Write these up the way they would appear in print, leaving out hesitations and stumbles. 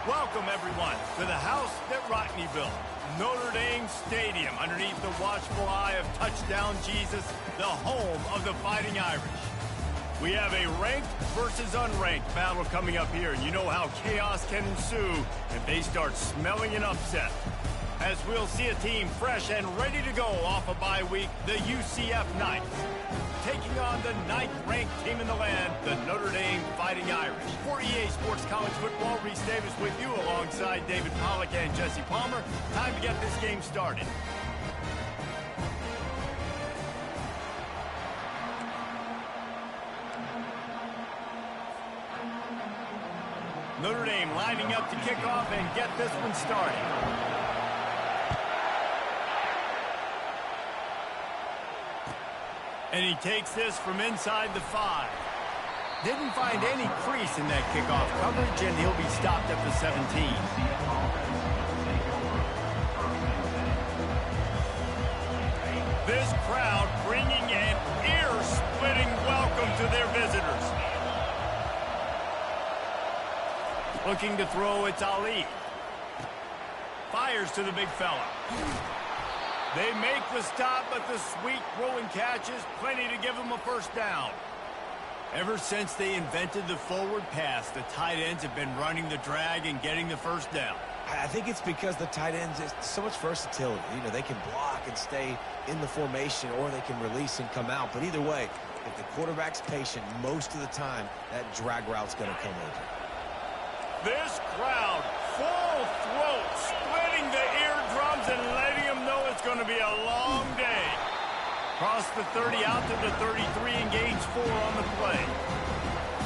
Welcome, everyone, to the house that Rodney built, Notre Dame Stadium, underneath the watchful eye of Touchdown Jesus, the home of the Fighting Irish. We have a ranked versus unranked battle coming up here, and you know how chaos can ensue if they start smelling an upset. As we'll see a team fresh and ready to go off a bye week, the UCF Knights, taking on the 9th-ranked team in the land, the Notre Dame Fighting Irish. For EA Sports College Football, Reese Davis with you alongside David Pollack and Jesse Palmer. Time to get this game started. Notre Dame lining up to kick off and get this one started. And he takes this from inside the 5. Didn't find any crease in that kickoff coverage, and he'll be stopped at the 17. This crowd bringing an ear-splitting welcome to their visitors. Looking to throw, it's Ali. Fires to the big fella. They make the stop, but the sweet throwing catch is plenty to give them a first down. Ever since they invented the forward pass, the tight ends have been running the drag and getting the first down. I think it's because the tight ends is so much versatility. You know, they can block and stay in the formation, or they can release and come out. But either way, if the quarterback's patient, most of the time, that drag route's going to come over. This crowd, full throat, splitting the eardrums and letting them know it's going to be a long day. Cross the 30 out to the 33 and gains 4 on the play.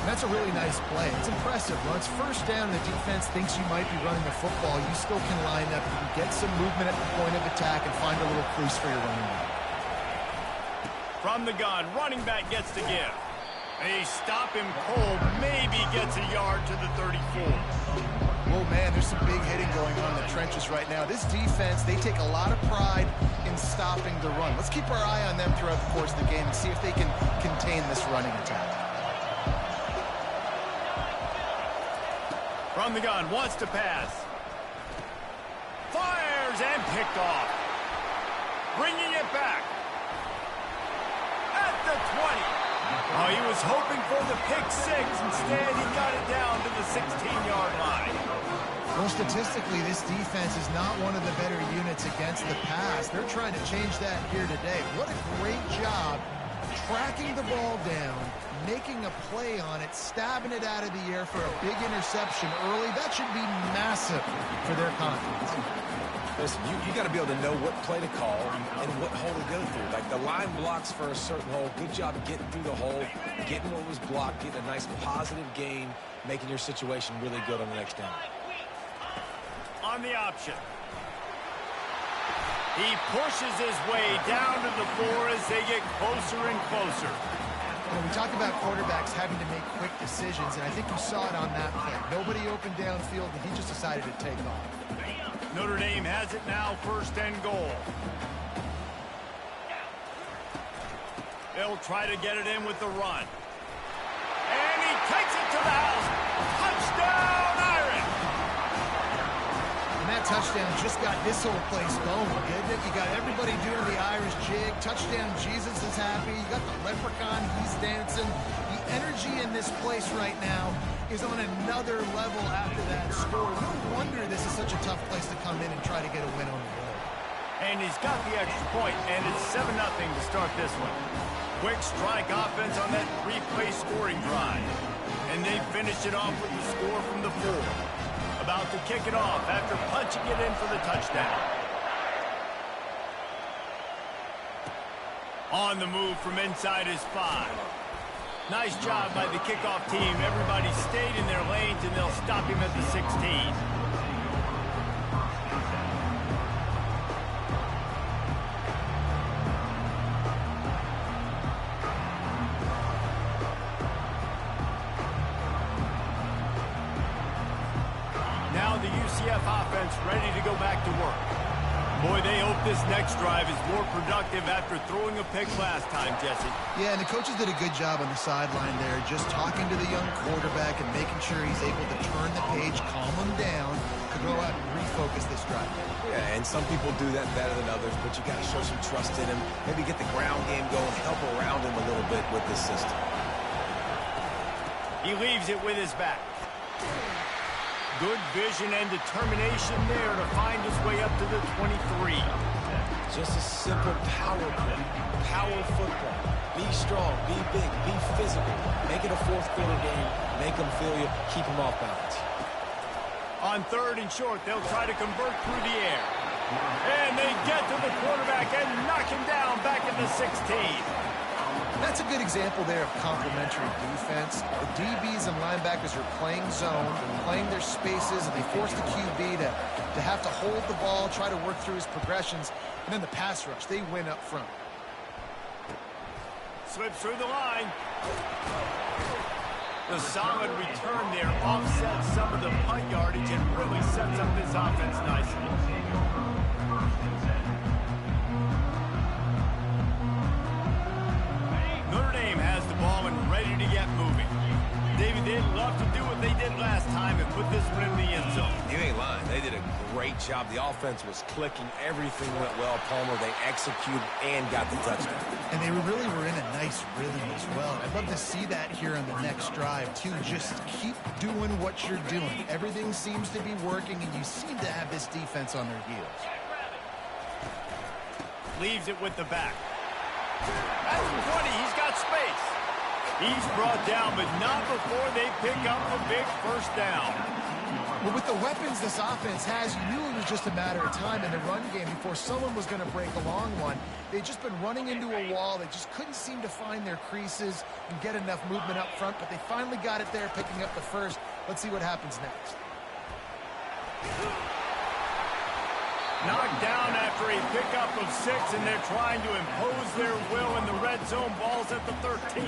That's a really nice play. It's impressive. When it's first down and the defense thinks you might be running the football, you still can line up. You can get some movement at the point of attack and find a little crease for your running back. From the gun, running back gets to give. They stop him cold, maybe gets a yard to the 34. Oh, man, there's some big hitting going on in the trenches right now. This defense, they take a lot of pride in stopping the run. Let's keep our eye on them throughout the course of the game and see if they can contain this running attack. From the gun, wants to pass. Fires and picked off. Bringing it back. At the 20. Oh, he was hoping for the pick 6. Instead, he got it down to the 16-yard line. Well, statistically, this defense is not one of the better units against the pass. They're trying to change that here today. What a great job tracking the ball down, making a play on it, stabbing it out of the air for a big interception early. That should be massive for their confidence. Listen, you got to be able to know what play to call and what hole to go through. Like, the line blocks for a certain hole. Good job getting through the hole, getting what was blocked, getting a nice positive gain, making your situation really good on the next down. On the option. He pushes his way down to the 4 as they get closer and closer. When we talk about quarterbacks having to make quick decisions, and I think you saw it on that play. Nobody open downfield, and he just decided to take off. Notre Dame has it now, 1st and goal. They'll try to get it in with the run. And he takes it to the house. Touchdown, Irish! And that touchdown just got this whole place going, didn't it? You got everybody doing the Irish jig. Touchdown, Jesus is happy. You got the leprechaun, he's dancing. The energy in this place right now is on another level after that score. No wonder this is such a tough place to come in and try to get a win on the road. And he's got the extra point, and it's 7-0 to start this one. Quick strike offense on that 3-play scoring drive. And they finish it off with the score from the 4. About to kick it off after punching it in for the touchdown. On the move from inside his 5. Nice job by the kickoff team. Everybody stayed in their lanes, and they'll stop him at the 16. Now the UCF offense ready to go back to work. Boy, they hope this next drive is more productive after throwing a pick last time, Jesse. Yeah, and the coaches did a good job on the sideline there, just talking to the young quarterback and making sure he's able to turn the page, calm him down, to go out and refocus this drive. Yeah, and some people do that better than others, but you got to show some trust in him. Maybe get the ground game going, help around him a little bit with this system. He leaves it with his back. Good vision and determination there to find his way up to the 23. Just a simple power play. Power football. Be strong, be big, be physical. Make it a fourth quarter game. Make them feel you. Keep them off balance. On 3rd and short, they'll try to convert through the air. And they get to the quarterback and knock him down back at the 16. That's a good example there of complementary defense. The DBs and linebackers are playing zone, playing their spaces, and they force the QB to have to hold the ball, try to work through his progressions, and then the pass rush, they win up front. Slips through the line. The solid return there offsets some of the punt yardage and really sets up this offense nicely. Notre Dame has the ball and ready to get moving. David, they'd love to do what they did last time and put this one in the end zone. You ain't lying. They did a great job. The offense was clicking. Everything went well. Palmer, they executed and got the touchdown. And they really were in a nice rhythm as well. I'd love to see that here on the next drive, too. Just keep doing what you're doing. Everything seems to be working, and you seem to have this defense on their heels. Leaves it with the back. At the 20, he's got space. He's brought down, but not before they pick up the big first down. Well, with the weapons this offense has, you knew it was just a matter of time in the run game before someone was going to break a long one. They'd just been running into a wall. They just couldn't seem to find their creases and get enough movement up front, but they finally got it there, picking up the first. Let's see what happens next. Knocked down after a pickup of 6, and they're trying to impose their will in the red zone. Ball's at the 13.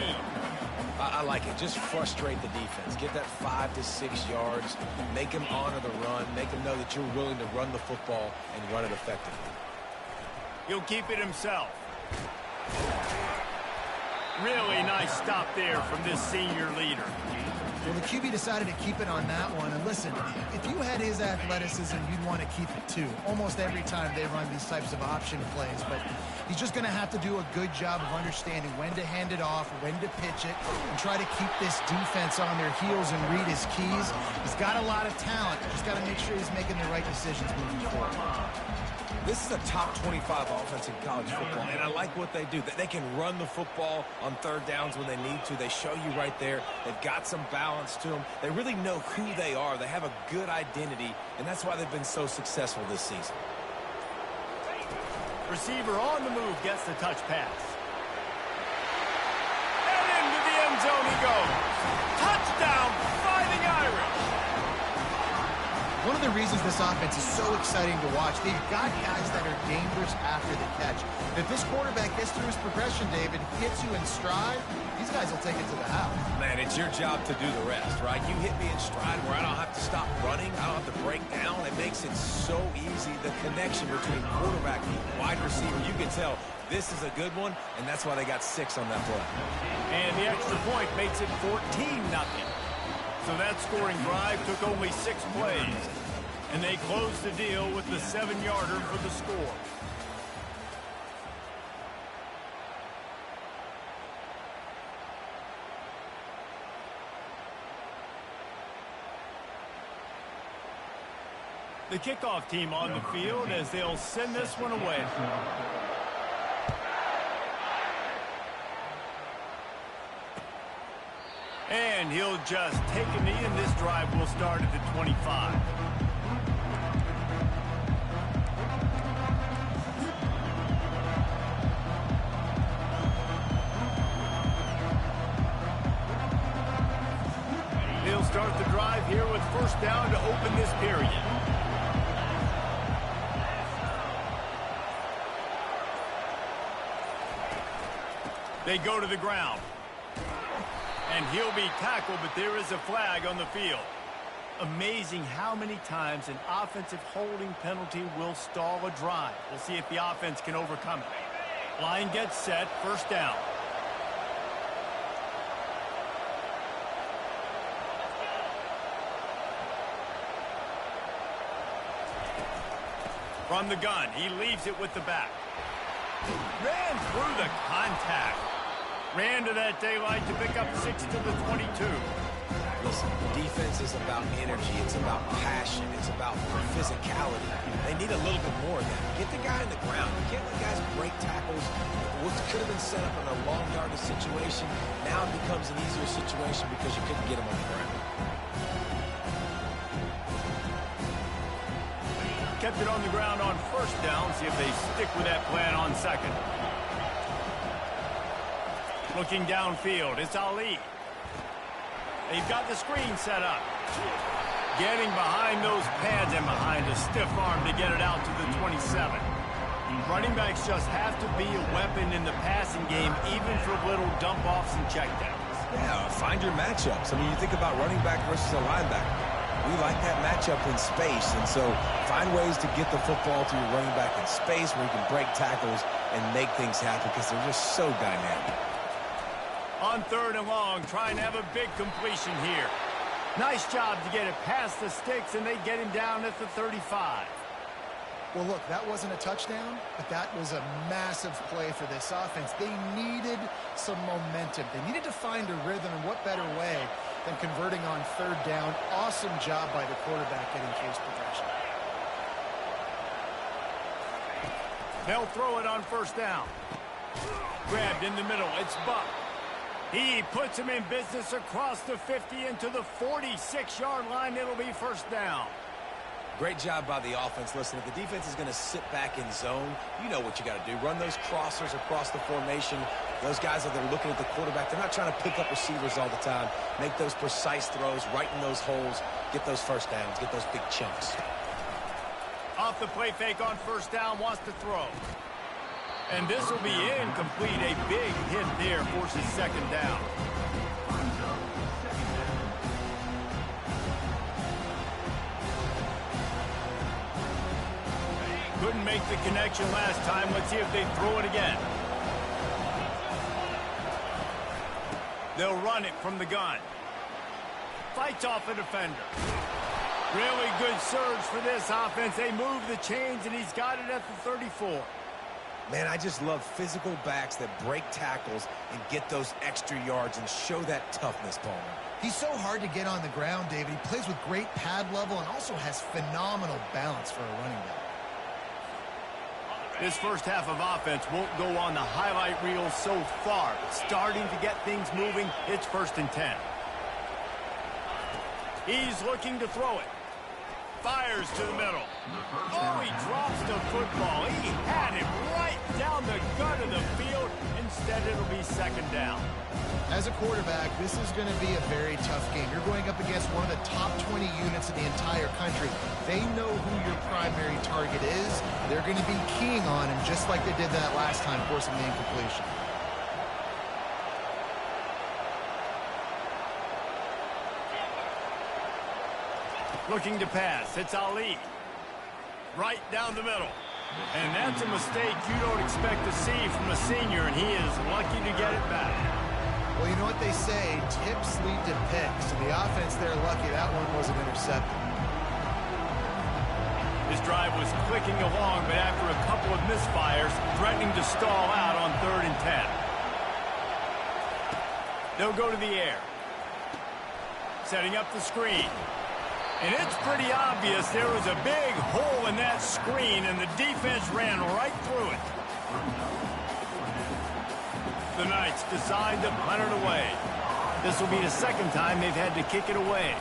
I like it. Just frustrate the defense. Get that 5 to 6 yards. Make them honor the run. Make them know that you're willing to run the football and run it effectively. He'll keep it himself. Really nice stop there from this senior leader. Well, the QB decided to keep it on that one. And listen, if you had his athleticism, you'd want to keep it too. Almost every time they run these types of option plays. But he's just going to have to do a good job of understanding when to hand it off, when to pitch it, and try to keep this defense on their heels and read his keys. He's got a lot of talent. Just got to make sure he's making the right decisions moving forward. This is a top 25 offense in college football, and I like what they do. They can run the football on 3rd downs when they need to. They show you right there. They've got some balance to them. They really know who they are. They have a good identity, and that's why they've been so successful this season. Receiver on the move gets the touch pass. And into the end zone he goes. Touchdown, Fighting Irish. One of the reasons this offense is so exciting to watch, they've got guys that are dangerous after the catch. If this quarterback gets through his progression, David, hits you in stride, these guys will take it to the house. Man, it's your job to do the rest, right? You hit me in stride where I don't have to stop running. I don't have to break down. It makes it so easy. The connection between quarterback and wide receiver, you can tell this is a good one, and that's why they got 6 on that play. And the extra point makes it 14-0. So that scoring drive took only 6 plays. And they closed the deal with the 7-yarder for the score. The kickoff team on the field as they'll send this one away. And he'll just take a knee, and this drive will start at the 25. start the drive here with first down to open this period. They go to the ground. And he'll be tackled, but there is a flag on the field. Amazing how many times an offensive holding penalty will stall a drive. We'll see if the offense can overcome it. Line gets set, first down. From the gun, he leaves it with the back. Ran through the contact. Ran to that daylight to pick up 6 to the 22. Listen, defense is about energy. It's about passion. It's about physicality. They need a little bit more of that. Get the guy in the ground. You can't let guys break tackles. What could have been set up in a long yardage situation, now it becomes an easier situation because you couldn't get him on the ground. Kept it on the ground on first down. See if they stick with that plan on second. Looking downfield, it's Ali. They've got the screen set up. Getting behind those pads and behind a stiff arm to get it out to the 27. Running backs just have to be a weapon in the passing game, even for little dump-offs and checkdowns. Yeah, find your matchups. I mean, you think about running back versus a linebacker. We like that matchup in space, and so find ways to get the football to your running back in space where you can break tackles and make things happen because they're just so dynamic. On third and long, trying to have a big completion here. Nice job to get it past the sticks, and they get him down at the 35. Well, look, that wasn't a touchdown, but that was a massive play for this offense. They needed some momentum. They needed to find a rhythm, and what better way than converting on third down. Awesome job by the quarterback getting case possession. They'll throw it on first down. Grabbed in the middle. It's Buck. He puts him in business across the 50 into the 46-yard line. It'll be first down. Great job by the offense. Listen, if the defense is going to sit back in zone, you know what you got to do. Run those crossers across the formation. Those guys that are looking at the quarterback, they're not trying to pick up receivers all the time. Make those precise throws, right in those holes, get those first downs, get those big chunks. Off the play fake on first down, wants to throw. And this will be incomplete. A big hit there forces second down. Couldn't make the connection last time. Let's see if they throw it again. They'll run it from the gun. Fights off a defender. Really good surge for this offense. They move the chains, and he's got it at the 34. Man, I just love physical backs that break tackles and get those extra yards and show that toughness, Palmer. He's so hard to get on the ground, David. He plays with great pad level and also has phenomenal balance for a running back. This first half of offense won't go on the highlight reel so far. Starting to get things moving, it's first and 10. He's looking to throw it. Fires to the middle. Oh, he drops the football. He had it right down the gut of the field. Instead, it'll be second down. As a quarterback, this is going to be a very tough game. You're going up against one of the top 20 units in the entire country. They know who your primary target is. They're going to be keying on him just like they did that last time, forcing the incompletion. Looking to pass. It's Ali. Right down the middle. And that's a mistake you don't expect to see from a senior, and he is lucky to get it back. Well, you know what they say, tips lead to picks. And the offense there, lucky that one wasn't intercepted. This drive was clicking along, but after a couple of misfires, threatening to stall out on third and 10. They'll go to the air. Setting up the screen. And it's pretty obvious there was a big hole in that screen, and the defense ran right through it. The Knights decide to punt it away. This will be the second time they've had to kick it away.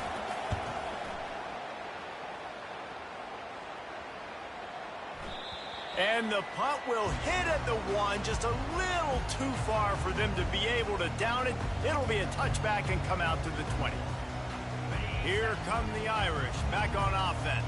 And the punt will hit at the 1, just a little too far for them to be able to down it. It'll be a touchback and come out to the 20. Here come the Irish back on offense.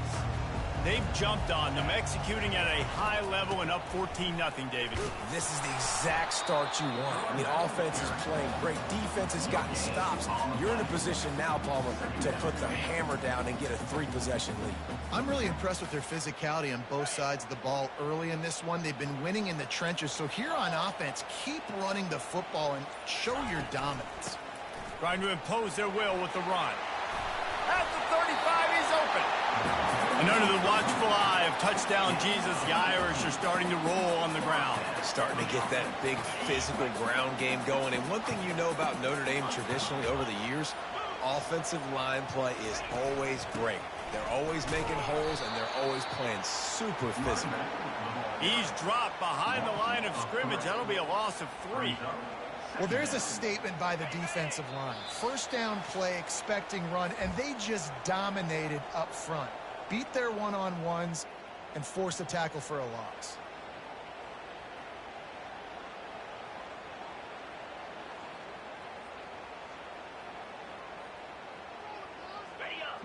They've jumped on them, executing at a high level and up 14-0, David. This is the exact start you want. I mean, offense is playing great. Defense has gotten stops. You're in a position now, Palmer, to put the hammer down and get a 3-possession lead. I'm really impressed with their physicality on both sides of the ball early in this one. They've been winning in the trenches. So here on offense, keep running the football and show your dominance. Trying to impose their will with the run. At the 35, he's open. And under the watchful eye of touchdown Jesus, the Irish are starting to roll on the ground. Starting to get that big physical ground game going. And one thing you know about Notre Dame traditionally over the years, offensive line play is always great. They're always making holes, and they're always playing super physical. He's dropped behind the line of scrimmage. That'll be a loss of 3. Well, there's a statement by the defensive line. First down play, expecting run, and they just dominated up front. Beat their one-on-ones and force a tackle for a loss.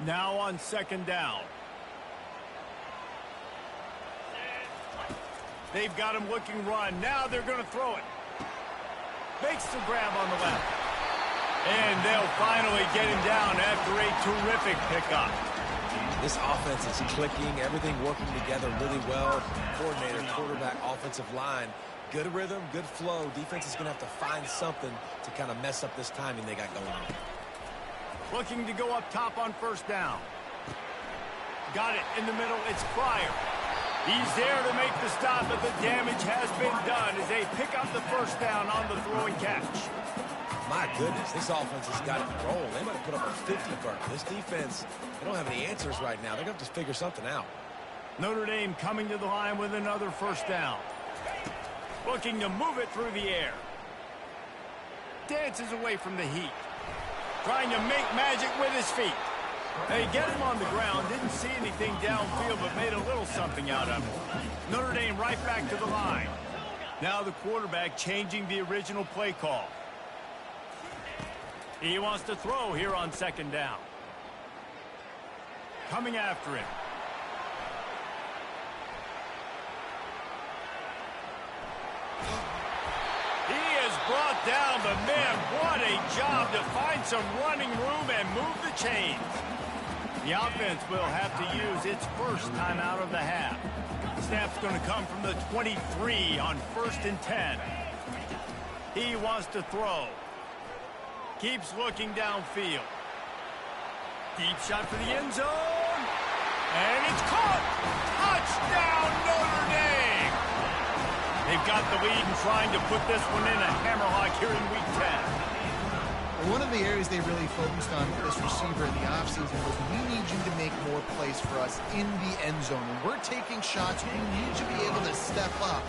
Now on second down. They've got him looking run. Now they're going to throw it. Makes the grab on the left. And they'll finally get him down after a terrific pickup. This offense is clicking, everything working together really well. Coordinator, quarterback, offensive line. Good rhythm, good flow. Defense is going to have to find something to kind of mess up this timing they got going on. Looking to go up top on first down. Got it in the middle. It's Pryor. He's there to make the stop, but the damage has been done as they pick up the first down on the throw and catch. My goodness, this offense has got to roll. They might have put up a 50 burger. This defense, they don't have any answers right now. They're going to have to figure something out. Notre Dame coming to the line with another first down. Looking to move it through the air. Dances away from the heat. Trying to make magic with his feet. They get him on the ground. Didn't see anything downfield, but made a little something out of it. Notre Dame right back to the line. Now the quarterback changing the original play call. He wants to throw here on second down. Coming after him. He is brought down, but man, what a job to find some running room and move the chains. The offense will have to use its first time out of the half. Snap's going to come from the 23 on 1st and 10. He wants to throw. Keeps looking downfield. Deep shot for the end zone. And it's caught. Touchdown, Notre Dame. They've got the lead and trying to put this one in a hammerlock here in Week 10. One of the areas they really focused on with this receiver in the offseason was we need you to make more plays for us in the end zone. When we're taking shots, we need you to be able to step up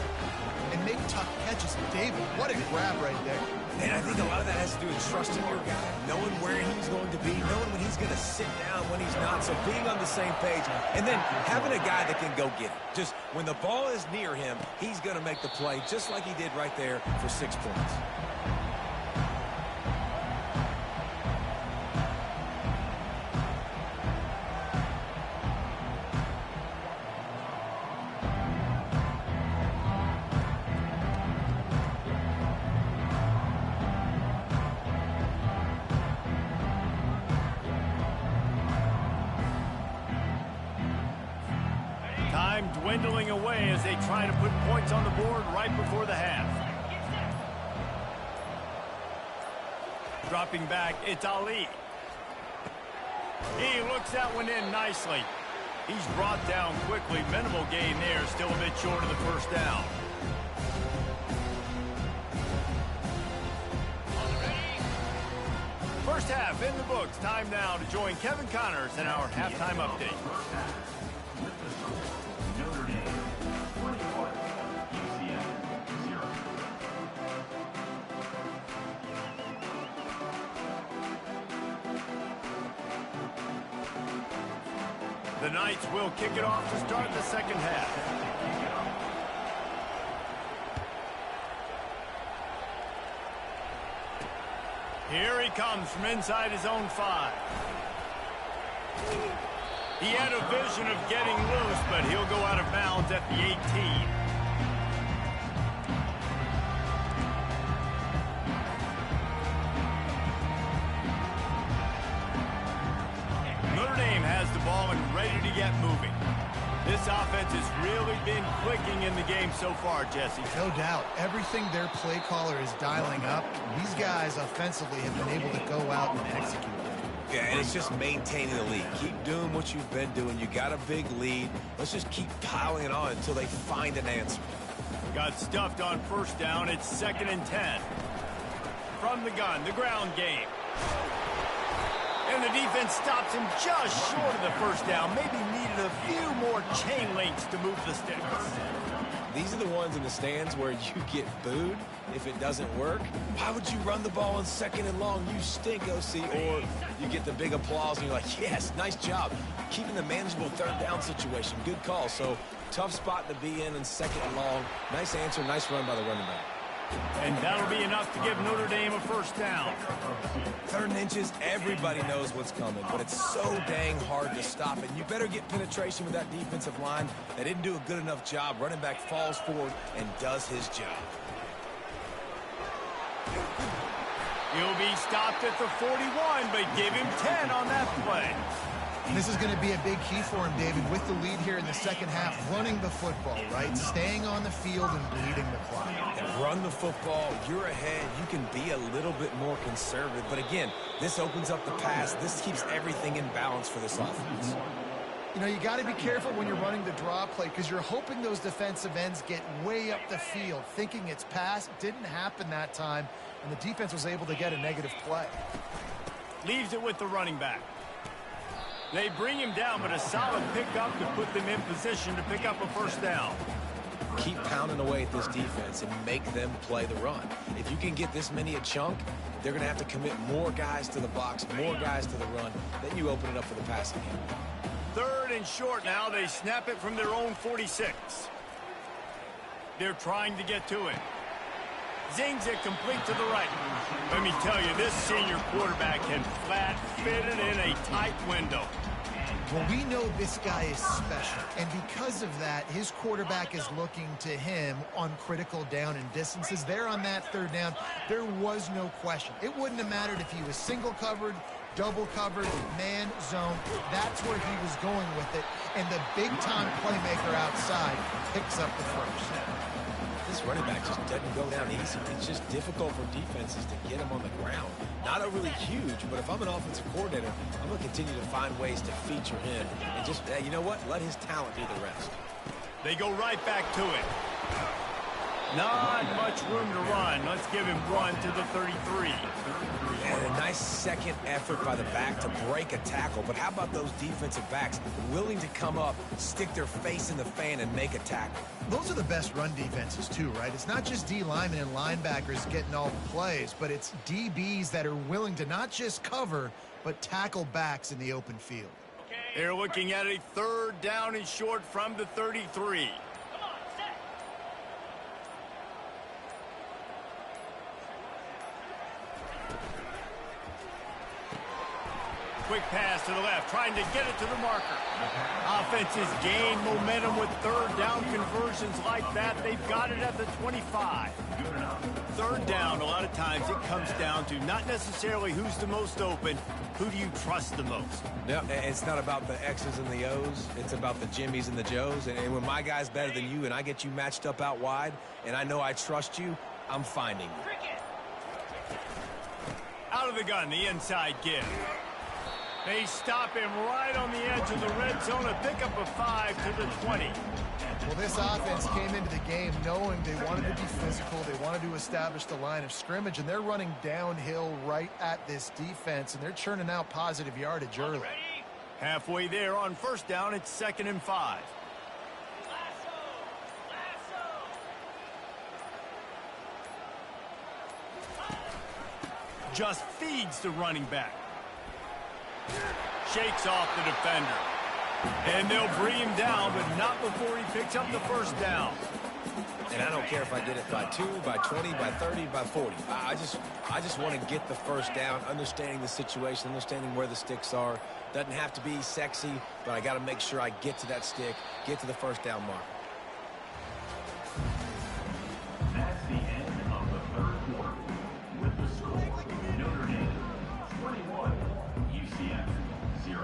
and make tough catches. David, what a grab right there. And I think a lot of that has to do with trusting your guy, knowing where he's going to be, knowing when he's going to sit down, when he's not. So being on the same page, and then having a guy that can go get it. Just when the ball is near him, he's going to make the play just like he did right there for 6 points. Time dwindling away as they try to put points on the board right before the half. Dropping back, it's Ali. He looks that one in nicely. He's brought down quickly. Minimal gain there, still a bit short of the first down. First half in the books. Time now to join Kevin Connors in our halftime update. The Knights will kick it off to start the second half. Here he comes from inside his own 5. He had a vision of getting loose, but he'll go out of bounds at the 18. Notre Dame has the ball and ready to get moving. This offense has really been clicking in the game so far, Jesse. No doubt. Everything their play caller is dialing up, these guys offensively have been able to go out and execute. Yeah, and it's just maintaining the lead. Keep doing what you've been doing. You got a big lead. Let's just keep piling it on until they find an answer. Got stuffed on first down. It's 2nd and 10. From the gun, the ground game. And the defense stops him just short of the first down. Maybe needed a few more chain links to move the sticks. These are the ones in the stands where you get booed if it doesn't work. Why would you run the ball on 2nd and long? You stink, OC. Or you get the big applause and you're like, yes, nice job. Keeping the manageable 3rd down situation. Good call. So tough spot to be in 2nd and long. Nice answer, nice run by the running back. And that'll be enough to give Notre Dame a first down. 3rd and inches, everybody knows what's coming, but it's so dang hard to stop it. You better get penetration with that defensive line. They didn't do a good enough job. Running back falls forward and does his job. He'll be stopped at the 41, but give him 10 on that play. This is going to be a big key for him, David, with the lead here in the second half, running the football, right? Staying on the field and bleeding the clock. And run the football, you're ahead, you can be a little bit more conservative. But again, this opens up the pass. This keeps everything in balance for this offense. You know, you got to be careful when you're running the draw play because you're hoping those defensive ends get way up the field, thinking it's pass. Didn't happen that time, and the defense was able to get a negative play. Leaves it with the running back. They bring him down, but a solid pickup to put them in position to pick up a first down. Keep pounding away at this defense and make them play the run. If you can get this many a chunk, they're going to have to commit more guys to the box, more guys to the run. Then you open it up for the passing game. 3rd and short now. They snap it from their own 46. They're trying to get to it. Zings it complete to the right. Let me tell you, this senior quarterback can flat fit it in a tight window. Well, we know this guy is special, and because of that, his quarterback is looking to him on critical down and distances. There on that 3rd down, there was no question. It wouldn't have mattered if he was single covered, double covered, man, zone. That's where he was going with it, and the big-time playmaker outside picks up the first. This running back just doesn't go down easy. It's just difficult for defenses to get him on the ground. Not overly huge, but if I'm an offensive coordinator, I'm going to continue to find ways to feature him. And just, you know what? Let his talent do the rest. They go right back to it. Not much room to run. Let's give him 1 to the 33. And a nice second effort by the back to break a tackle. But how about those defensive backs willing to come up, stick their face in the fan, and make a tackle? Those are the best run defenses too, right? It's not just D linemen and linebackers getting all the plays, but it's DBs that are willing to not just cover, but tackle backs in the open field. They're looking at a 3rd down and short from the 33. Quick pass to the left, trying to get it to the marker. Offenses gain momentum with 3rd down conversions like that. They've got it at the 25. 3rd down, a lot of times it comes down to not necessarily who's the most open, who do you trust the most? No, it's not about the X's and the O's. It's about the Jimmys and the Joes. And when my guy's better than you and I get you matched up out wide and I know I trust you, I'm finding you. Out of the gun, the inside give. They stop him right on the edge of the red zone, a pickup of 5 to the 20. Well, this offense came into the game knowing they wanted to be physical. They wanted to establish the line of scrimmage, and they're running downhill right at this defense, and they're churning out positive yardage early. Halfway there on first down, it's 2nd and 5. Just feeds the running back. Shakes off the defender. And they'll bring him down, but not before he picks up the first down. And I don't care if I get it by 2, by 20, by 30, by 40. I just want to get the first down, understanding the situation, understanding where the sticks are. Doesn't have to be sexy, but I got to make sure I get to that stick, get to the first down mark. That's the end of the third quarter. With the score, Notre Dame 21, UCF 0.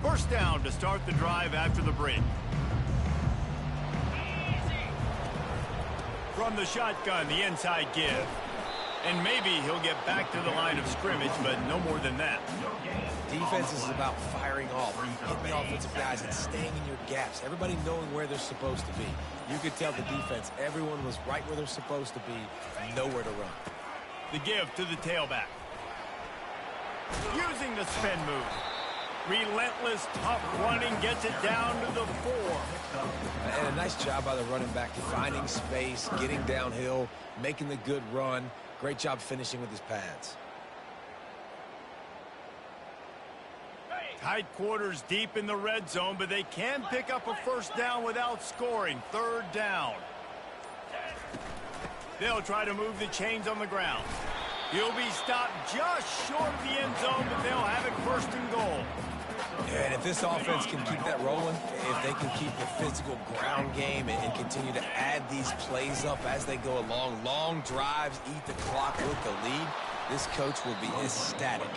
First down to start the drive after the break. From the shotgun, the inside give. And maybe he'll get back to the line of scrimmage, but no more than that. Defense is about firing off, hitting the offensive guys and staying in your gaps. Everybody knowing where they're supposed to be. You could tell the defense, everyone was right where they're supposed to be, nowhere to run. The give to the tailback. Using the spin move. Relentless, tough running, gets it down to the 4. And a nice job by the running back, finding space, getting downhill, making the good run. Great job finishing with his pads. Tight quarters deep in the red zone, but they can pick up a first down without scoring. Third down. They'll try to move the chains on the ground. He'll be stopped just short of the end zone, but they'll have it first and goal. And if this offense can keep that rolling, if they can keep the physical ground game and continue to add these plays up as they go along, long drives, eat the clock with the lead, this coach will be ecstatic.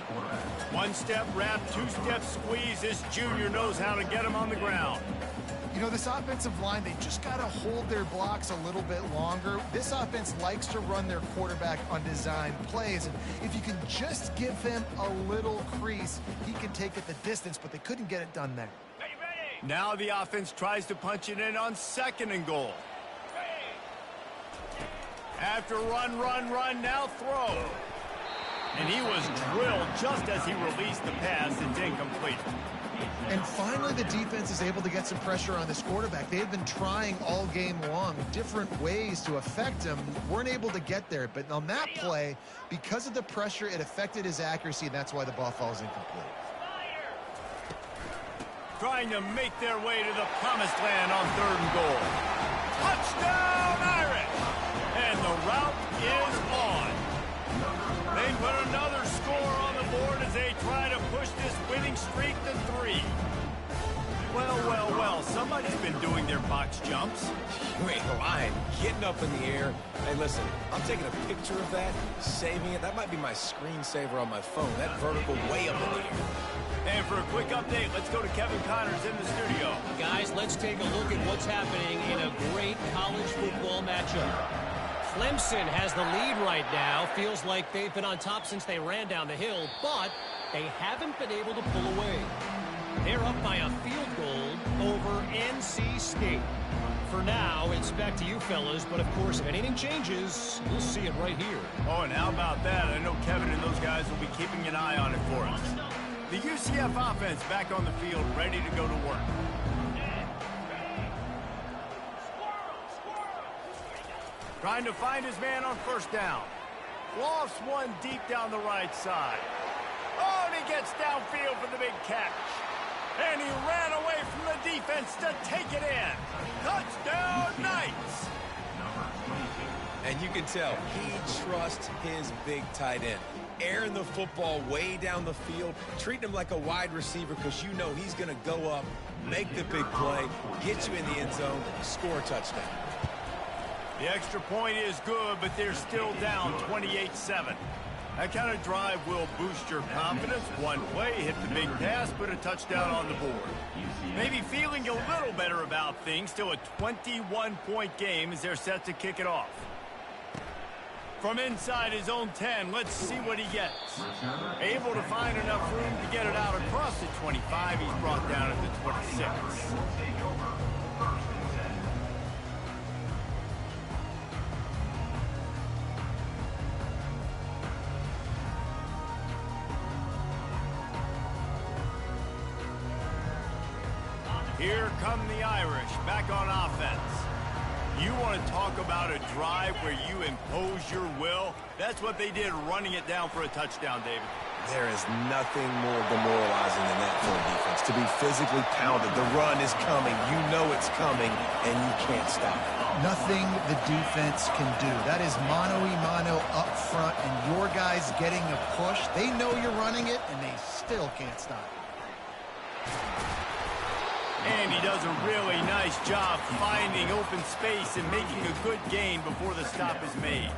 One-step wrap, two-step squeeze. This junior knows how to get him on the ground. You know, this offensive line, they just got to hold their blocks a little bit longer. This offense likes to run their quarterback on design plays. And if you can just give him a little crease, he can take it the distance, but they couldn't get it done there. Now the offense tries to punch it in on second and goal. After run, now throw. And he was drilled just as he released the pass. It's incomplete. And finally, the defense is able to get some pressure on this quarterback. They had been trying all game long different ways to affect him. Weren't able to get there. But on that play, because of the pressure, it affected his accuracy, and that's why the ball falls incomplete. Trying to make their way to the promised land on third and goal. Touchdown, Irish! And the route is on. They put another score on the board as they try to push this winning streak to 3. Well, somebody's been doing their box jumps. You ain't lying. Getting up in the air. Hey, listen, I'm taking a picture of that, saving it. That might be my screensaver on my phone. That vertical way up in the air. And for a quick update, let's go to Kevin Connors in the studio. Guys, let's take a look at what's happening in a great college football matchup. Clemson has the lead right now. Feels like they've been on top since they ran down the hill, but they haven't been able to pull away. They're up by a field goal over NC State. For now, it's back to you fellas, but of course, if anything changes, we'll see it right here. Oh, and how about that? I know Kevin and those guys will be keeping an eye on it for us. The UCF offense back on the field, ready to go to work. Trying to find his man on first down. Lofts one deep down the right side. Oh, and he gets downfield for the big catch. And he ran away from the defense to take it in. Touchdown, Knights! And you can tell he trusts his big tight end. Airing the football way down the field, treating him like a wide receiver because you know he's going to go up, make the big play, get you in the end zone, score a touchdown. The extra point is good, but they're still down 28-7. That kind of drive will boost your confidence. One play, hit the big pass, put a touchdown on the board. Maybe feeling a little better about things. Still a 21-point game as they're set to kick it off. From inside his own 10, let's see what he gets. Able to find enough room to get it out across the 25. He's brought down at the 26. Here come the Irish, back on offense. You want to talk about a drive where you impose your will? That's what they did running it down for a touchdown, David. There is nothing more demoralizing than that for a defense. To be physically pounded. The run is coming. You know it's coming, and you can't stop it. Nothing the defense can do. That is mano-a-mano up front, and your guys getting a push. They know you're running it, and they still can't stop it. And he does a really nice job finding open space and making a good gain before the stop is made.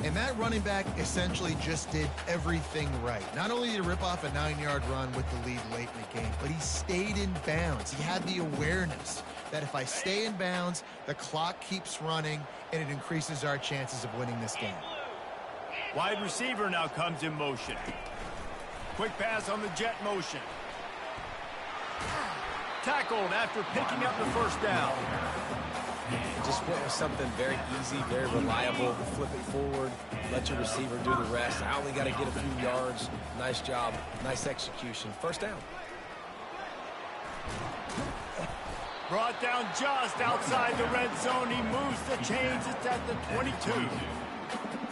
And that running back essentially just did everything right. Not only did he rip off a 9-yard run with the lead late in the game, but he stayed in bounds. He had the awareness that if I stay in bounds, the clock keeps running, and it increases our chances of winning this game. Wide receiver now comes in motion. Quick pass on the jet motion. Tackled after picking up the first down. Just went with something very easy, very reliable. Flip it forward, let your receiver do the rest. I only got to get a few yards. Nice job, nice execution. First down. Brought down just outside the red zone. He moves the chains. It's at the 22.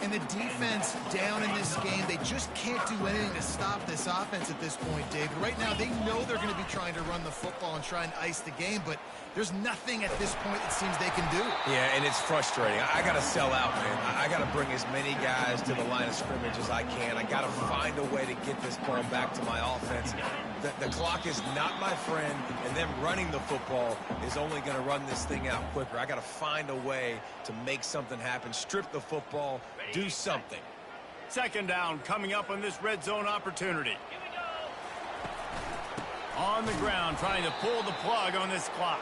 And the defense down in this game, they just can't do anything to stop this offense at this point, David. Right now, they know they're going to be trying to run the football and try and ice the game, but there's nothing at this point it seems they can do. Yeah, and it's frustrating. I got to sell out, man. I got to bring as many guys to the line of scrimmage as I can. I got to find a way to get this ball back to my offense. The clock is not my friend, and them running the football is only going to run this thing out quicker. I got to find a way to make something happen, strip the football, do something. Second down coming up on this red zone opportunity. On the ground, trying to pull the plug on this clock.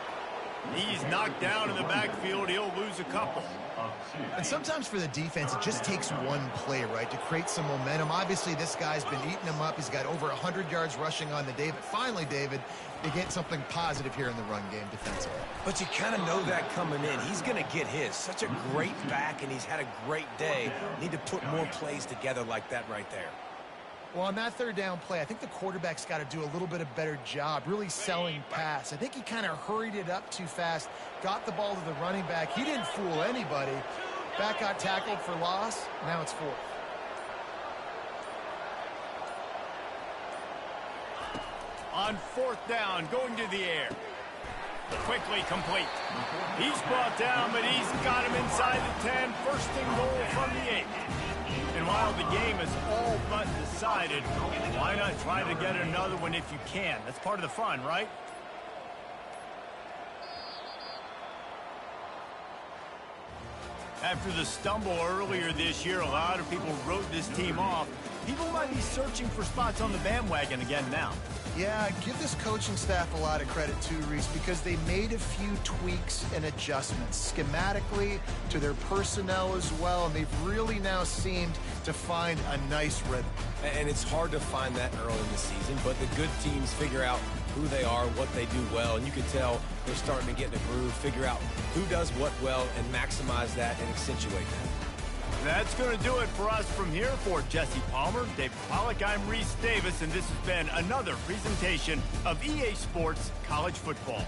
He's knocked down in the backfield. He'll lose a couple. And sometimes for the defense, it just takes one play, right, to create some momentum. Obviously, this guy's been eating him up. He's got over 100 yards rushing on the day. But finally, David, they get something positive here in the run game defensively. But you kind of know that coming in. He's going to get his. Such a great back, and he's had a great day. Need to put more plays together like that right there. Well, on that third down play, I think the quarterback's got to do a little bit of better job really selling pass. I think he kind of hurried it up too fast, got the ball to the running back. He didn't fool anybody. Back got tackled for loss. Now it's fourth. On fourth down, going to the air. Quickly complete. He's brought down, but he's got him inside the 10. First and goal from the 8. And while the game is all but decided, why not try to get another one if you can? That's part of the fun, right? After the stumble earlier this year, a lot of people wrote this team off. People might be searching for spots on the bandwagon again now. Yeah, give this coaching staff a lot of credit too, Reese, because they made a few tweaks and adjustments schematically to their personnel as well, and they've really now seemed to find a nice rhythm. And it's hard to find that early in the season, but the good teams figure out who they are, what they do well, and you can tell they're starting to get in a groove, figure out who does what well, and maximize that and accentuate that. That's going to do it for us from here. For Jesse Palmer, David Pollack, I'm Reese Davis, and this has been another presentation of EA Sports College Football.